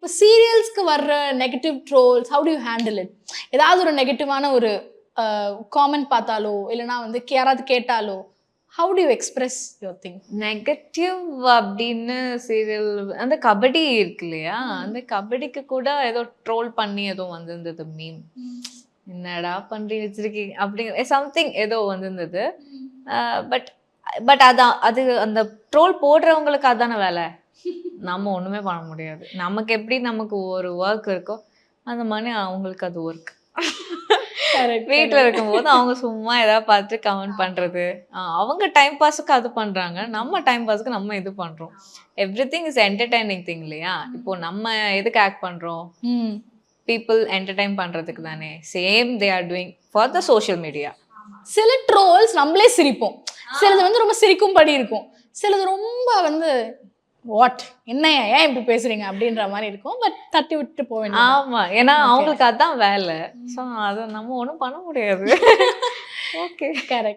இப்போ சீரியல்ஸ்க்கு வர்ற negative trolls how do you handle it? ஏதாவது ஒரு நெகட்டிவான ஒரு காமெண்ட் பார்த்தாலோ இல்லைனா வந்து யாராவது கேட்டாலோ how do you express your thing? Negative அப்படின்னு சீரியல் அந்த கபடி இருக்கு இல்லையா, அந்த கபடிக்கு கூட ஏதோ ட்ரோல் பண்ணி ஏதோ வந்திருந்தது மீம். என்னடா பண்ணி வச்சிருக்கீங்க அப்படிங்கிற சம்திங் ஏதோ வந்திருந்தது. பட் பட் அதான் அது அந்த ட்ரோல் போடுறவங்களுக்கு அதான வேலை. நம்ம ஒண்ணுமே பண்ண முடியாது. நமக்கு எப்படி நமக்கு ஒரு ஒர்க் இருக்கோ அந்த மாதிரி அவங்களுக்கு அது ஒர்க். வீட்டில் இருக்கும்போது அவங்க சும்மா ஏதாவது பார்த்துட்டு கமெண்ட் பண்றது, அவங்க டைம் பாஸுக்கு அது பண்றாங்க, நம்ம டைம் பாஸுக்கு நம்ம இது பண்றோம். Every thing is entertaining thing இல்லையா? இப்போ நம்ம எதுக்கு ஆக்ட் பண்றோம்? பீப்புள் என்டர்டைன் பண்றதுக்கு தானே. Same they are doing for the social media. சில ட்ரோல்ஸ் நம்மளே சிரிப்போம், சிலது வந்து ரொம்ப சிரிக்கும்படி இருக்கும், சிலது ரொம்ப வந்து வாட் என்னையா ஏன் இப்படி பேசுறீங்க அப்படின்ற மாதிரி இருக்கும். பட் தட்டி விட்டு போக வேண்டியது. ஆமா, ஏன்னா அவங்களுக்கு அதான் வேலை. ஸோ அதை நம்ம ஒன்றும் பண்ண முடியாது. Okay, correct.